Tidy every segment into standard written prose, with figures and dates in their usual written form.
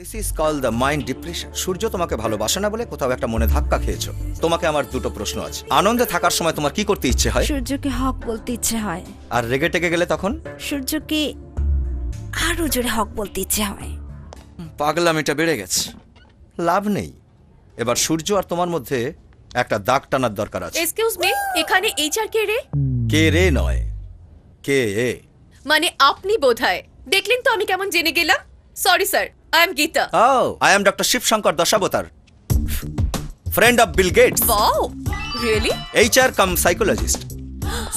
This is called the mind depression. Surya তোমাকে ভালোবাসে না বলে কোথাও একটা মনে ধাক্কা খেয়েছো। তোমাকে আমার দুটো প্রশ্ন আছে। আনন্দে থাকার সময় তোমার কি করতে ইচ্ছে হয়? সূর্যকে হক বলতে ইচ্ছে হয়। আর রেগে টেগে গেলে তখন? সূর্যকে আরো জোরে হক বলতে ইচ্ছে হয়। পাগলামিটা বেড়ে গেছে, লাভ নেই। এবার সূর্য আর তোমার মধ্যে একটা দাগ টানার দরকার আছে। এক্সকিউজ মি, এখানে এইচআর কে রে? কে রে নয়, কে এ। মানে আপনি বোধহয় দেখলেন তো আমি কেমন জেনে গেলাম। Sorry sir, I am Geeta. I am doctor Shivshankar Dashavatar, friend of Bill Gates. Wow, really? HR cum psychologist.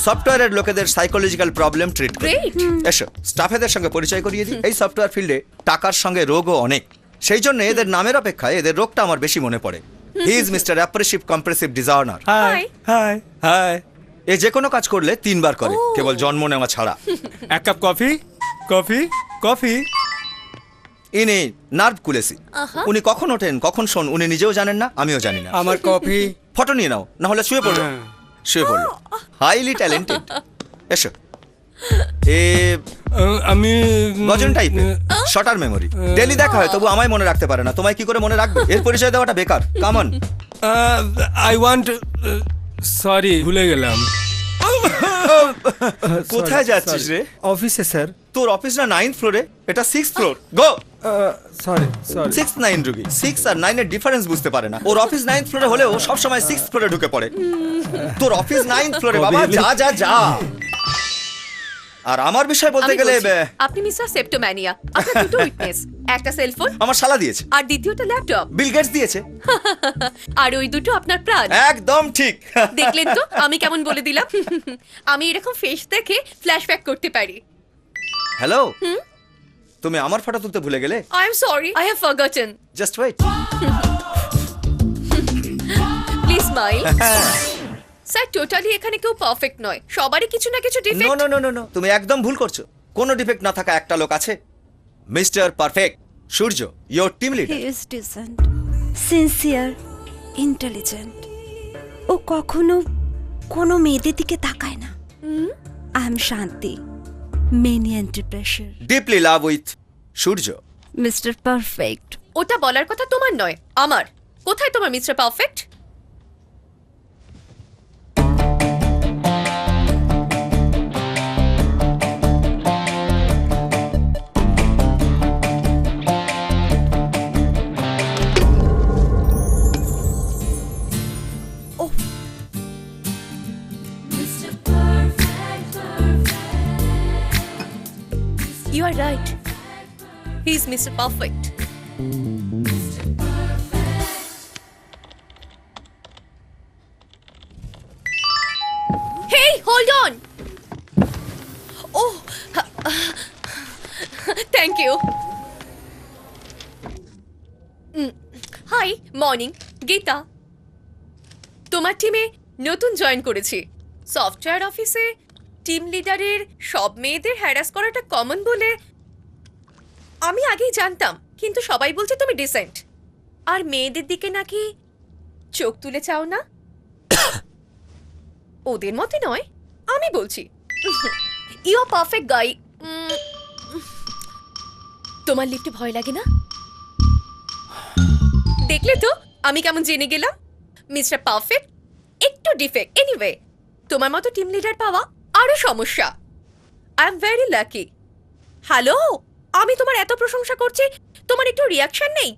সফটওয়্যারের লোকেদের সাইকোলজিক্যাল প্রবলেম ট্রিট করি। গ্রেট। এসো স্টাফেদের সঙ্গে পরিচয় করিয়ে দিই। এই সফটওয়্যার ফিল্ডে টাকার সঙ্গে রোগও অনেক, সেই জন্য এদের নামের অপেক্ষায় এদের রোগটা আমার বেশি মনে পড়ে। He is mister aggressive compulsive disorder. Hi. Hi hi. এ যে কোনো কাজ করলে 3 বার করে, কেবল জন্ম নেওয়া ছাড়া। এক কাপ কফি। Coffee coffee. ইনি নার্ভ কুলেসি। উনি কখন ওঠেন কখন শোন উনি নিজেও জানেন না, আমিও জানি না। আমার কফি। ফটো নিয়ে নাও, না হলে শুয়ে পড়ো। হ্যাঁ। শুয়ে পড়লো। Highly talented. এসো। এ আমি গজন টাইপের, শর্টার মেমোরি। ডেলি দেখা হয় তবু আমায় মনে রাখতে পারে না। তোমায় কি করে মনে রাখবে? এর পরিচয় দেওয়াটা বেকার। কামন। আই ওয়ান্ট সরি ভুলে গেলাম। কোথায় যাচ্ছিস রে? অফিসে স্যার। তোর অফিস না 9th ফ্লোরে, এটা 6th ফ্লোর। গো। Sorry sorry. 6 9 রুগী 6 আর 9 এর ডিফারেন্স বুঝতে পারে না। ওর অফিস 9th ফ্লোরে হলেও সব সময় 6th ফ্লোরে ঢুকে পড়ে। তোর অফিস 9th ফ্লোরে বাবা, যা যা যা। আর আমার বিষয় বলতে আমি গেলে বলছি, আপনি মিস্টার সেপ্টোম্যানিয়া। আপনার দুটো উইটনেস, একটা সেলফোন আমার শালা দিয়েছে, আর দ্বিতীয়টা ল্যাপটপ। বিল গেটস দিয়েছে। আর ওই দুটো আপনার প্রাণ। একদম ঠিক। দেখলেন তো আমি কেমন বলে দিলাম। আমি এরকম ফেস দেখে ফ্ল্যাশব্যাক করতে পারি। হ্যালো, তুমি আমার ফটো তুলতে ভুলে গেলে? I am sorry, I have forgotten. Just wait. Please smile. Sir, totally এখানে কেউ পারফেক্ট নয়, সবারই কিছু না কিছু no defect. No no no no, তুমি একদম ভুল করছো। কোনো ডিফেক্ট না থাকা একটা লোক আছে, mister perfect. Surya, your team he leader. Is decent, sincere, intelligent. ও কখনো কোনো মেয়েদের দিকে তাকায় না। I am Shanti, many anti pressure. Deeply love with Surya. Mister perfect. ওটা বলার কথা তোমার নয়, আমার। কোথায় তোমার mister perfect? You are right. He is Mr. Perfect. Hey, hold on. Oh, thank you. Hi, morning. Gita, তোমার টিমে নতুন জয়েন করেছি। সফটওয়্যার অফিসে টিম লিডারের সব মেয়েদের হ্যারাস করাটা কমন বলে আমি আগেই জানতাম, কিন্তু সবাই বলছে তুমি ডিসেন্ট আর মেয়েদের দিকে নাকি চোখ তুলে চাও না। ওদের মতে নয়, আমি বলছি। ইউ আর পারফেক্ট গাই। তোমার লিফটে ভয় লাগে না? দেখলে তো আমি কেমন জেনে গেলাম। মিস্টার পারফেক্ট, একটু ডিফেক্ট। এনিওয়ে, তোমার মতো টিম লিডার পাওয়া আরো সমস্যা। I am very lucky. Hello, আমি তোমার এত প্রশংসা করছি, তোমার একটু রিয়াকশন নেই?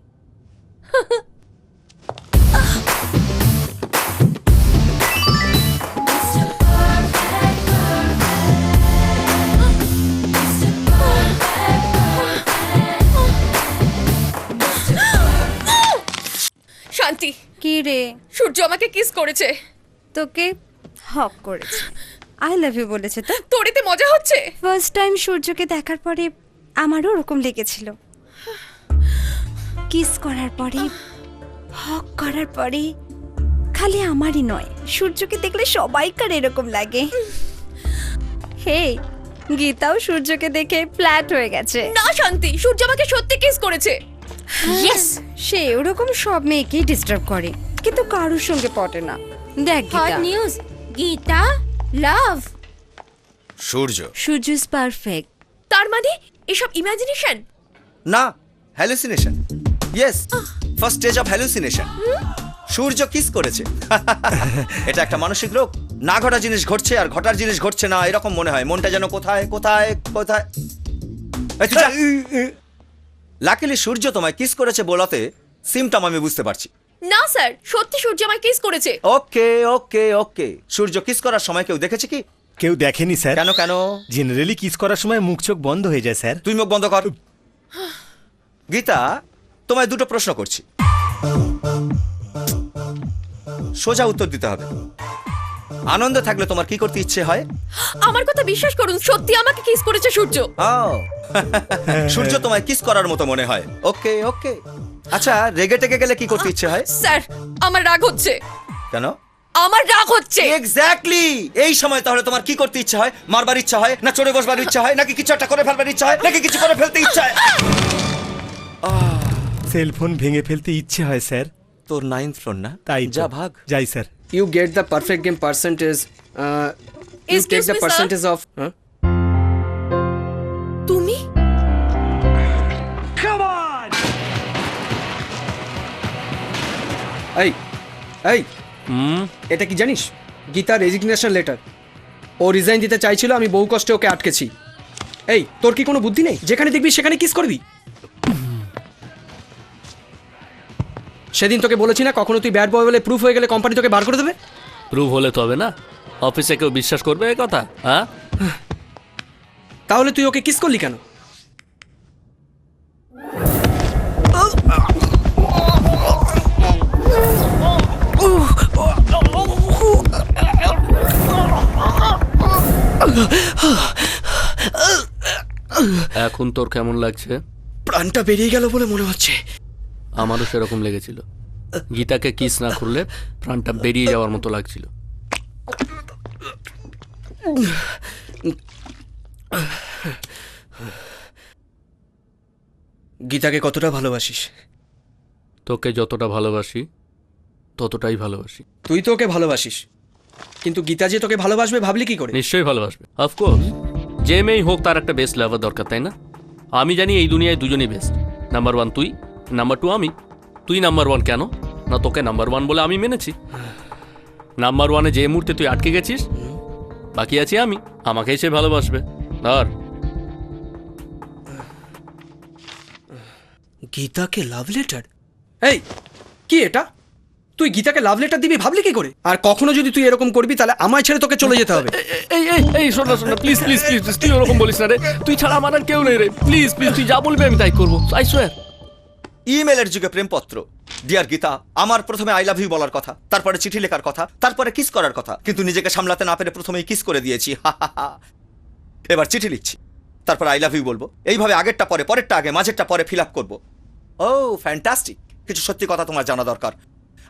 শান্তি, কি রে? সূর্য আমাকে কিস করেছে। তোকে হক করেছে, আই লাভ ইউ বলেছে তো? তোর এতে মজা হচ্ছে? ফার্স্ট টাইম সূর্যকে দেখার পরে আমারও ওরকম লেগেছিল। কিস করার পরে, হক করার পরে খালি আমারই নয়, সূর্যকে দেখলে সবাইকার এরকম লাগে। হে, গীতাও সূর্যকে দেখে ফ্ল্যাট হয়ে গেছে। না শান্তি, সূর্য আমাকে সত্যি কিস করেছে। ইয়েস, সে ওরকম সব মেয়েকেই ডিস্টার্ব করে, কিন্তু কারোর সঙ্গে পটে না। দেখ hot Gita, news, Gita love. Surya. Surya is perfect. তার মানে এসব ইমাজিনেশন? না, hallucination yes first stage of hallucination Surya kiss করেছে এটা একটা মানসিক রোগ না ঘটা জিনিস ঘটছে আর ঘটার জিনিস ঘটছে না এরকম মনে হয় মনটা যেন কোথায় কোথায় কোথায় লাকিলি সূর্য তোমায় কিস করেছে বলাতে সিমটম আমি বুঝতে পারছি না স্যার সত্যি সূর্য আমায় কিস করেছে ওকে ওকে ওকে সূর্য কিস করার সময় কেউ দেখেছে কি কেউ দেখেনি স্যার। কেন কেন জেনারেলি কিস করার সময় মুখ চোখ বন্ধ হয়ে যায় স্যার। তুই মুখ বন্ধ কর গীতা তোমায় দুটো প্রশ্ন করছি সোজা উত্তর দিতে হবে আনন্দে থাকলে তোমার কি করতে ইচ্ছে হয় আমার কথা বিশ্বাস করুন সত্যি আমাকে কিস করেছে সূর্য আও, সূর্য তোমায় কিস করার মতো মনে হয় ওকে ওকে আচ্ছা রেগে টেগে গেলে কি করতে ইচ্ছে হয় স্যার আমার রাগ হচ্ছে কেন আমার রাগ হচ্ছে এক্স্যাক্টলি এই সময় তাহলে তোমার কি করতে ইচ্ছে হয় মারবার ইচ্ছা হয় না চড়ে বসবার ইচ্ছা হয় নাকি কিছু একটা করে ফেলবার ইচ্ছা হয় নাকি কিছু করে ফেলতে ইচ্ছা হয় সেলফোন ভেঙে ফেলতে ইচ্ছে হয় স্যার। তোর 9th ফ্লোর না তাই তো। যা ভাগ যাই sir. You get the perfect game percentage. You Excuse take the me, sir. percentage of. Huh? তুমি এই এই এটা কি জানিস গীতা রেজিগনেশন লেটার ও রিজাইন দিতে চাইছিল আমি বহু কষ্টে ওকে আটকেছি এই তোর কি কোনো বুদ্ধি নেই যেখানে দেখবি সেখানে কিস করবি সেদিন তোকে বলেছি না কখনো তুই ব্যাড বয় বলে প্রুফ হয়ে গেলে কোম্পানি তোকে বার করে দেবে প্রুভ হলে তো হবে না অফিসে কেউ বিশ্বাস করবে এই কথা হ্যাঁ তাহলে তুই ওকে কিস করলি কেন এখন তোর কেমন লাগছে প্রাণটা বেরিয়ে গেল বলে মনে হচ্ছে আমারও সেরকম লেগেছিল গীতাকে কিস না করলে প্রাণটা বেরিয়ে যাওয়ার মতো লাগছিল গীতাকে কতটা ভালোবাসিস তোকে যতটা ভালোবাসি ততটাই ভালোবাসি তুই তো ওকে ভালোবাসিস কিন্তু গীতা যে তোকে ভালোবাসবে ভাবলি কি করে নিশ্চয়ই ভালোবাসবে অফকোর্স যে মেয়েই হোক তার একটা বেস্ট লাভার দরকার তাই না আমি জানি এই দুনিয়ায় দুজনেই বেস্ট নাম্বার 1 তুই নাম্বার 2 আমি তুই নাম্বার 1 কেন না তোকে নাম্বার 1 বলে আমি মেনেছি নাম্বার 1-এ যে মুহূর্তে তুই আটকে গেছিস বাকি আছি আমি আমাকেই সে ভালোবাসবে ধর গীতাকে লাভ লেটার এই কি এটা তুই গীতাকে লাভ লেটার দিবি ভাবলি কি করে আর কখনো যদি তুই এরকম করবি তাহলে আমায় ছেড়ে তোকে চলে যেতে হবে এই এই এই শোন না প্লিজ প্লিজ প্লিজ তুই ওরকম বলিস না রে তুই ছাড়া আমার আর কেউ নেই রে প্লিজ প্লিজ তুই যা বলবি আমি তাই করবো আই সোয়ার ইমেলের যুগে প্রেমপত্র ডিয়ার গীতা আমার প্রথমে আই লাভ ইউ বলার কথা তারপরে চিঠি লেখার কথা তারপরে কিস করার কথা কিন্তু নিজেকে সামলাতে না পেরে প্রথমেই কিস করে দিয়েছি এবার চিঠি লিখছি তারপর আই লাভ ইউ বলবো এইভাবে আগেরটা পরে পরেরটা আগে মাঝেরটা পরে ফিল আপ করবো ও ফ্যান্টাস্টিক কিছু সত্যি কথা তোমার জানা দরকার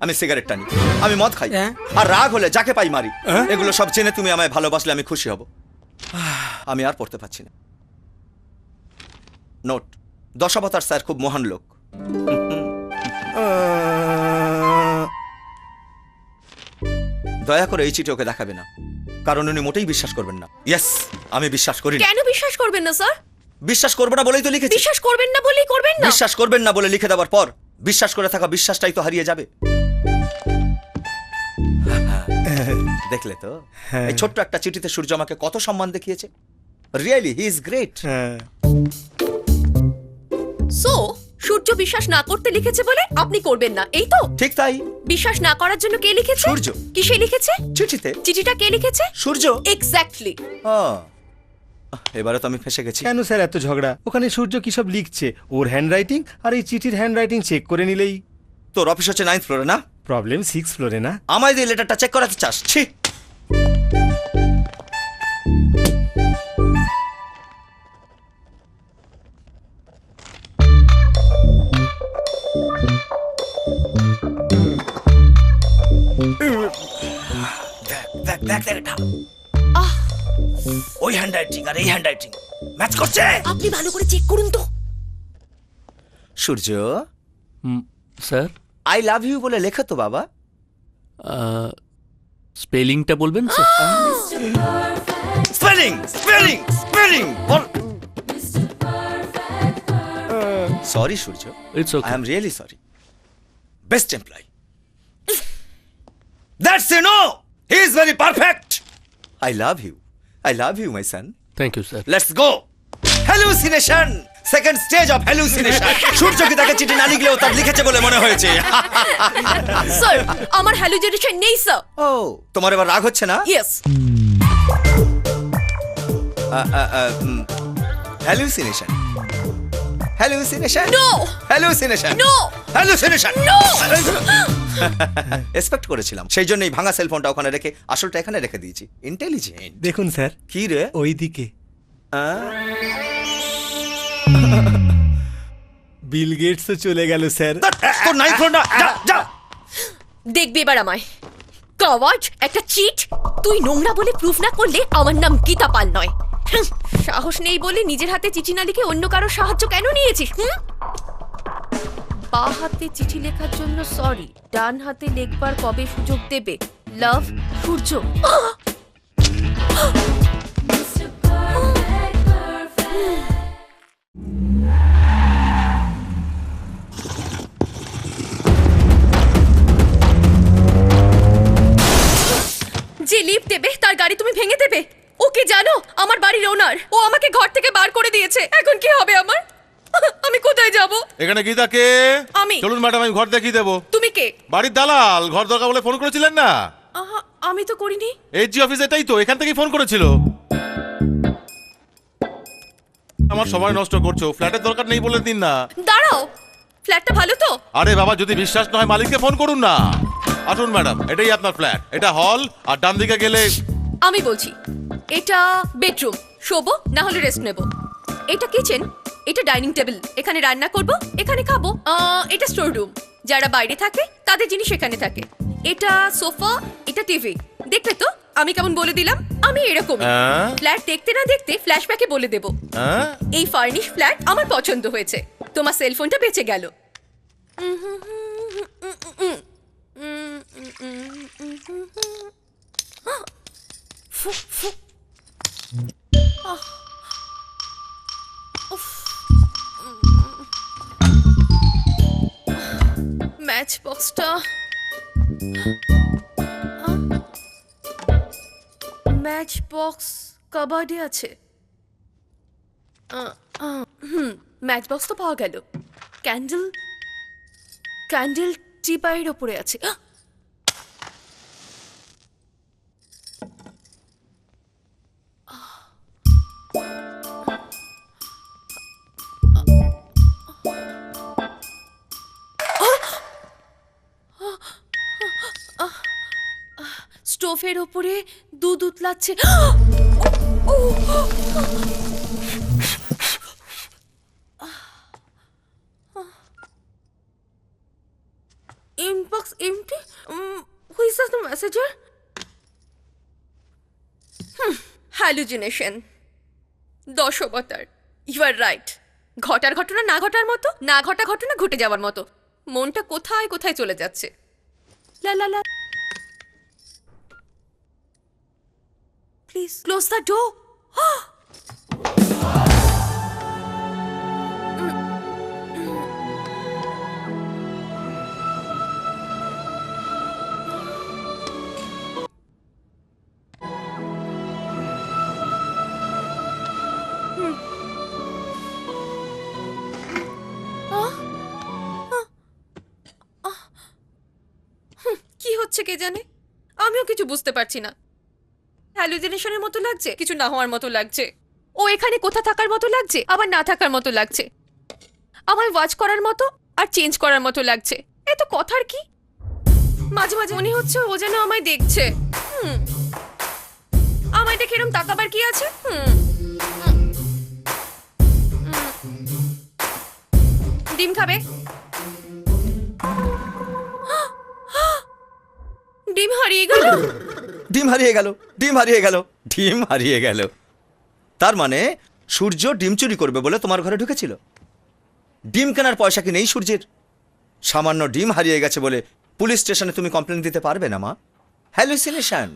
আমি সিগারেট টানি আমি মদ খাই আর রাগ হলে যাকে পাই মারি এগুলো সব জেনে তুমি আমায় ভালোবাসলে আমি খুশি হব আমি আর পড়তে পারছি না নোট দশাবতার স্যার খুব মহান লোক দয়া করে এই চিঠি ওকে দেখাবে না কারণ উনি মোটেই বিশ্বাস করবেন না ইয়েস আমি বিশ্বাস করি না কেন বিশ্বাস করবেন না স্যার বিশ্বাস করবো না বলেই তো লিখেছি বিশ্বাস করবেন না বলেই করবেন না বিশ্বাস করবেন না বলে লিখে দেওয়ার পর বিশ্বাস করে থাকা বিশ্বাসটাই তো হারিয়ে যাবে দেখলে তো এই ছোট্ট একটা চিঠিতে সূর্য আমাকে কত সম্মান দেখিয়েছে রিয়েলি হি ইজ গ্রেট হ্যাঁ সো সূর্য বিশ্বাস না করতে লিখেছে বলে আপনি করবেন না এই তো ঠিক তাই বিশ্বাস না করার জন্য কে লিখেছে সূর্য। কিসে লিখেছে চিঠিতে চিঠিটা কে লিখেছে সূর্য এক্স্যাক্টলি এবারে তো আমি ফেসে গেছি কেন স্যার এত ঝগড়া ওখানে সূর্য কি সব লিখছে ওর হ্যান্ডরাইটিং আর এই চিঠির হ্যান্ডরাইটিং চেক করে নিলেই তোর অফিস হচ্ছে 9th ফ্লোরে না প্রবলেম 6 ফ্লোরে না আমায় দিয়ে লেটারটা চেক করাতে চাস ছি দেখ দেখ দেখ এটা ওই হ্যান্ডরাইটিং আর এই হ্যান্ডরাইটিং ম্যাচ করছে আপনি ভালো করে চেক করুন তো সূর্য স্যার আই লাভ ইউ বলে লেখো তো বাবা স্পেলিংটা বলবেন sir spelling spelling spelling ball sorry Surya, it's I okay am really sorry. Best employee. That's a no. He is very perfect. I love you. I love you, my son. Thank you sir Let's go. Hallucination. Second stage of hallucination. সূর্য কি তাকে চিঠি না লিখলেও তার লিখেছে বলে মনে হয়েছে। স্যার আমার হ্যালুজিনেশন নেই স্যার। ও, তোমার এবার রাগ হচ্ছে না? Yes. Hallucination. Hallucination. No. Hallucination. No. Hallucination. No. Expect করেছিলাম, সেই জন্যই ভাঙা সেলফোনটা ওখানে রেখে আসলটা এখানে রেখে দিয়েছি। ইন্টেলিজেন্ট। দেখুন স্যার, কি রে? ওইদিকে আহ? বিল গেটসও চলে গেল স্যার। তোর নাই ফোন না, যা যা। দেখবি এবার আমায়। কাওয়ার্ড, একটা চিট। তুই নোংরা বলে প্রুফ না করলে আমার নাম গীতা পাল নয়। হুঁ, সাহস নেই বলে নিজের হাতে চিঠি না লিখে অন্য কারো সাহায্য কেন নিয়েছিস? বা হাতে চিঠি লেখার জন্য সরি, ডান হাতে লেখবার কবে সুযোগ দেবে? লাভ, সূর্য। যে লিফট দেবে তার গাড়ি তুমি ভেঙে দেবে। ও কি জানো, আমার বাড়ির ওনার। ও আমাকে ঘর থেকে বার করে দিয়েছে। এখন কি হবে আমার? আমি কোথায় যাব? এখানে গীতা কে? আমি। চলুন ম্যাডাম, আমি ঘর দেখিয়ে দেবো। তুমি কে? বাড়ির দালাল, ঘর দরকার বলে ফোন করেছিলেন না? আহা, আমি তো করিনি। এসজি অফিস এটাই তো, এখান থেকেই ফোন করেছিল। আমার সময় নষ্ট করছো, ফ্ল্যাটের দরকার নেই বলে দিন না। দাঁড়াও, ফ্ল্যাটটা ভালো তো? আরে বাবা, যদি বিশ্বাস না হয় মালিককে ফোন করুন না। আসুন ম্যাডাম, এটাই আপনার ফ্ল্যাট। এটা হল, আর ডান দিকে গেলে আমি বলছি, এটা বেডরুম, শোবো না হলে রেস্ট নেব। এটা কিচেন, এটা ডাইনিং টেবিল, এখানে রান্না করব, এখানে খাবো। এটা স্টোর রুম, যারা বাইরে থাকে তাদের জিনিস এখানে থাকে। এটা সোফা, এটা টিভি। দেখলে তো আমি কেমন বলে দিলাম? আমি এরকম ফ্ল্যাট দেখতে না দেখতে ফ্ল্যাশব্যাকে বলে দেব। এই ফার্নিশ ফ্ল্যাট আমার পছন্দ হয়েছে। তোমার সেলফোনটা বেঁচে গেল। ম্যাচ বক্সটা ম্যাচ বক্স কাবার্ডে আছে। ম্যাচ বক্স তো পাওয়া গেল। ক্যান্ডেল ক্যান্ডেল টিপাইয়ের ওপরে আছে। স্টোভের ওপরে দুধ উতলাচ্ছে। Inbox empty? Who is the messenger? Hallucination. দশবতার। You are right. ঘটার ঘটনা না ঘটার মতো, না ঘটা ঘটনা ঘটে যাওয়ার মতো। মনটা কোথায় কোথায় চলে যাচ্ছে। লা লা লা। Please close the door. কি হচ্ছে কে জানে, আমিও কিছু বুঝতে পারছি না। হ্যালুজিনেশনের মতো লাগছে, কিছু না হওয়ার মতো লাগছে। ও এখানে কোথা থাকার মতো লাগছে, আবার না থাকার মতো লাগছে। আমায় ওয়াচ করার মতো আর চেঞ্জ করার মতো লাগছে। এ তো কথার কি? মাঝে মাঝে মনে হচ্ছে ও যেন আমায় দেখছে। আমায় দেখে এরকম তাকাবার কি আছে? ডিম খাবে? ডিম হারিয়ে গেল। ডিম হারিয়ে গেল, ডিম হারিয়ে গেল, ডিম হারিয়ে গেল। তার মানে সূর্য ডিম চুরি করবে বলে তোমার ঘরে ঢুকেছিল। ডিম কেনার পয়সা কি নেই সূর্যের? সামান্য ডিম হারিয়ে গেছে বলে পুলিশ স্টেশনে তুমি কমপ্লেন দিতে পারবে না মা। Hallucination,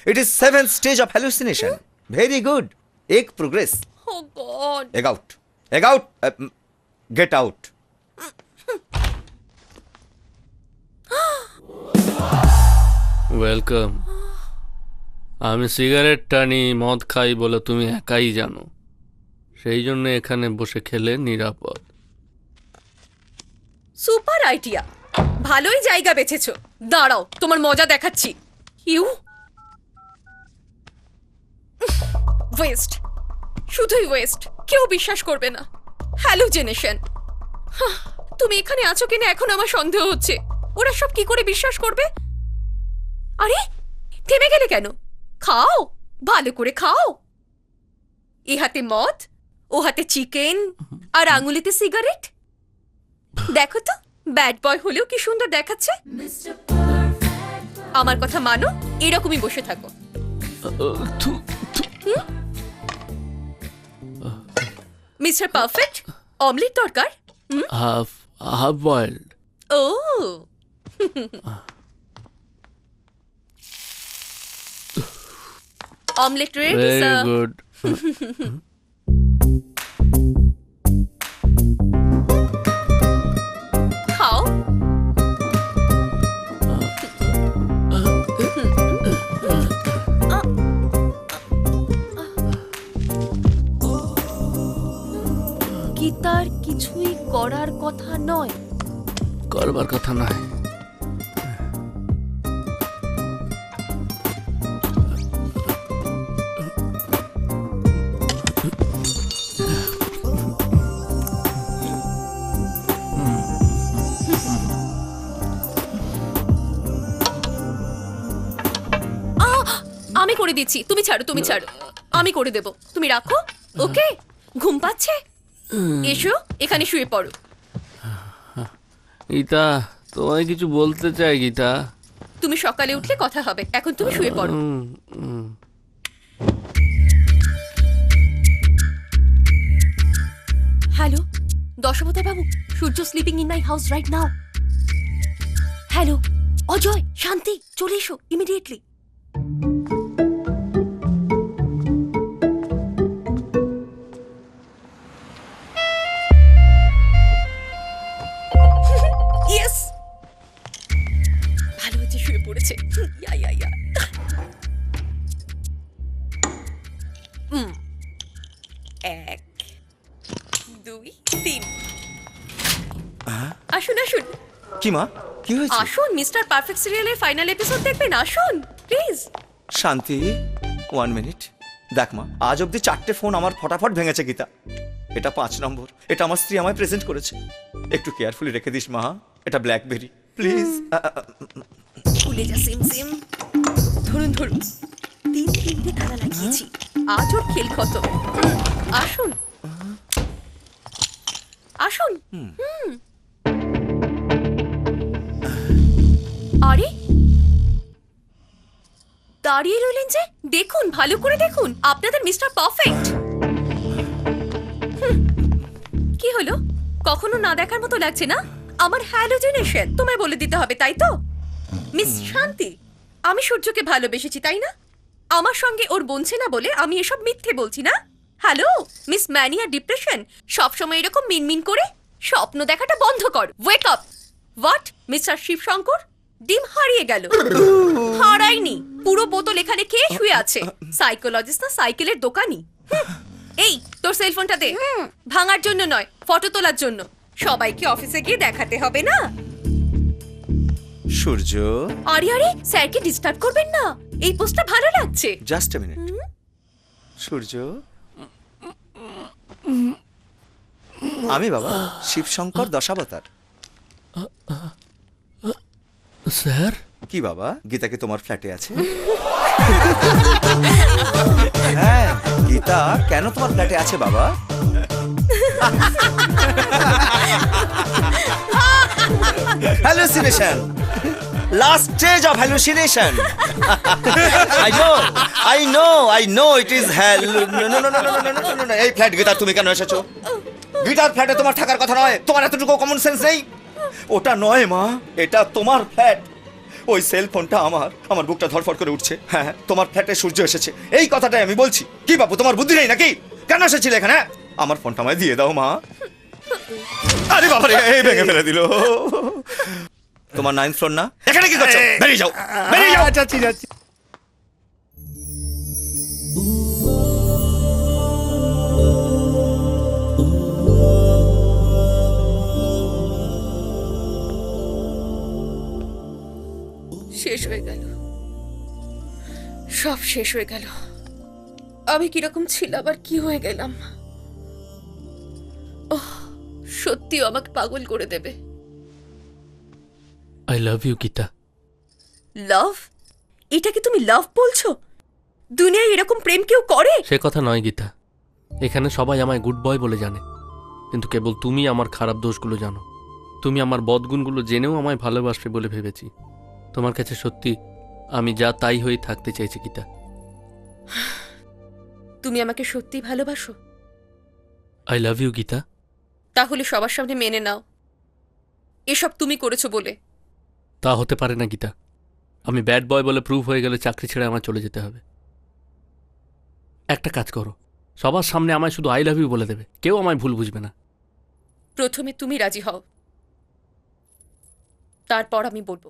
it is 7th stage of hallucination. Very good, এক progress. Oh god. Egg out, egg out, get out. Welcome. আমি সিগারেট টানি, মদ খাই বলে তুমি একাই জানো, সেই জন্য এখানে বসে খেলে নিরাপদ। সুপার আইডিয়া, ভালোই জায়গা বেছেছো। দাঁড়াও, তোমার মজা দেখাচ্ছি। ইউ ওয়েস্ট, শুধুই ওয়েস্ট, কেউ বিশ্বাস করবে না। হ্যালুজিনেশন। তুমি এখানে আছো কিনা এখন আমার সন্দেহ হচ্ছে। ওরা সব কি করে বিশ্বাস করবে? আরে থেমে গেলে কেন? খাও, ভালো করে খাও। এ হাতে মদ, ও হাতে চিকেন, আর আঙুলিতে সিগারেট। দেখো তো, ব্যাড বয় হলেও কি সুন্দর দেখাচ্ছে। আমার কথা মানো, এরকমই বসে থাকো। মিস্টার পারফেক্ট, অমলেট দরকার? Half boiled. ও omelette ready very sir. Good. খাও। গীতার কিছুই করার কথা নয়। করবার কথা নয়। আমি করে দিচ্ছি, তুমি ছাড়ো, তুমি ছাড়ো, আমি করে দেব, তুমি রাখো। ওকে, ঘুম পাচ্ছে? এসো এখানে শুয়ে পড়ো। গীতা, তোমায় কিছু বলতে চাই গীতা। তুমি সকালে উঠলে কথা হবে, এখন তুমি শুয়ে পড়ো। হ্যালো দশবতার বাবু, Surya sleeping in my house right now. Hello Ajay, Shanti, চলে এসো ইমিডিয়েটলি। ইয়েস, ভালো হচ্ছে শুয়ে পড়েছে। ইয়া ইয়া ইয়া। এক, দুই, তিন। আসুন আসুন কি মা, কি হয়েছে? আসুন, মিস্টার পারফেক্ট সিরিয়ালের ফাইনাল এপিসোড দেখবেন, আসুন প্লিজ। শান্তি, 1 মিনিট। দেখ মা, আজ অব্দি 4টে ফোন আমার ফটাফট ভেঙেছে গীতা। এটা 5 নম্বর। এটা আমার স্ত্রী আমায় প্রেজেন্ট করেছে। একটু কেয়ারফুলি রেখে দিস মা, এটা ব্ল্যাকবেরি প্লিজ। ভুলে যা সিম সিম। ধরুন ধরুন, 3 তালা লাগিয়েছি, আজ ওর খেল খতম। আসুন আসুন। আরে দাঁড়িয়ে রইলেন যে, দেখুন ভালো করে দেখুন, আপনাদের মিস্টার পারফেক্ট। কি হলো, কখনো না দেখার মতো লাগছে না? আমার হ্যালোজিনেশন তোমায় বলে দিতে হবে তাই তো? মিস শান্তি, আমি সূর্যকে ভালোবেসেছি তাই না? আমার সঙ্গে ওর বনছে না বলে আমি এসব মিথ্যে বলছি না? হ্যালো মিস ম্যানিয়া ডিপ্রেশন, সবসময় এরকম মিনমিন করে স্বপ্ন দেখাটা বন্ধ কর। Wake up. What mister Shivshankar, ডিম হারিয়ে গেল? হারাইনি, পুরো বোতল এখানে খেয়ে শুয়ে আছে। সাইকোলজিস্ট না সাইকেলের দোকানি। এই তোর সেলফোনটা দে। ভাঙার জন্য নয়, ফটো তোলার জন্য। সবাইকে অফিসে গিয়ে দেখাতে হবে না। সূর্য, আরে আরে, স্যারকে ডিস্টার্ব করবেন না, এই পোস্টটা ভালো লাগছে। Just a minute. সূর্য, আমি বাবা শিবশঙ্কর দশাবতার। স্যার, কি বাবা, গীতা কি তোমার ফ্ল্যাটে আছে? হ্যাঁ, গীতা কেন তোমার ফ্ল্যাটে আছে বাবা? Hallucination, last stage of hallucination. I know it is hell. No. এই ফ্ল্যাট গীতা তুমি কেন এসেছো? গীতার ফ্ল্যাটে তোমার থাকার কথা নয়। তোমার এতটুকু কমন সেন্স নেই? ওটা নয় মা, এটা তোমার ফ্ল্যাট। ওই সেল ফোনটা আমার বুকটা ধরফর করে উঠছে। হ্যাঁ, তোমার ফ্ল্যাটে সূর্য এসেছে, এই কথাটাই আমি বলছি। কি বাবু, তোমার বুদ্ধি নেই নাকি? কেন এসেছিলে এখানে? আমার ফোনটা আমায় দিয়ে দাও মা। আরে বাবা রে, এই ভেঙে ফেলে দিল। তোমার 9th ফ্লোর না? এখানে কি করছো? বেরিয়ে যাও, বেরিয়ে যাও। যাচ্ছি যাচ্ছি। শেষ হয়ে গেল, সব শেষ হয়ে গেল। আমি কিরকম ছিলাম আর কি হয়ে গেলাম। ওহ, সত্যিও আমাকে পাগল করে দেবে। I love you Geeta. Love? এটাকে তুমি লাভ বলছো? দুনিয়ায় এরকম প্রেম কেউ করে? সে কথা নয় গীতা, এখানে সবাই আমায় গুড বয় বলে জানে, কিন্তু কেবল তুমি আমার খারাপ দোষগুলো জানো। তুমি আমার বদগুণগুলো জেনেও আমায় ভালোবাসবে বলে ভেবেছি। তোমার কাছে সত্যি আমি যা তাই হয়ে থাকতে চাইছি গীতা। তুমি আমাকে সত্যি ভালোবাসো? I love you Gita. তাহলে সবার সামনে মেনে নাও এসব তুমি করেছো বলে। তা হতে পারে না গীতা। আমি ব্যাড বয় বলে প্রুভ হয়ে গেলে চাকরি ছেড়ে আমার চলে যেতে হবে। একটা কাজ করো, সবার সামনে আমায় শুধু আই লাভ ইউ বলে দেবে, কেউ আমায় ভুল বুঝবে না। প্রথমে তুমি রাজি হও, তারপর আমি বলবো।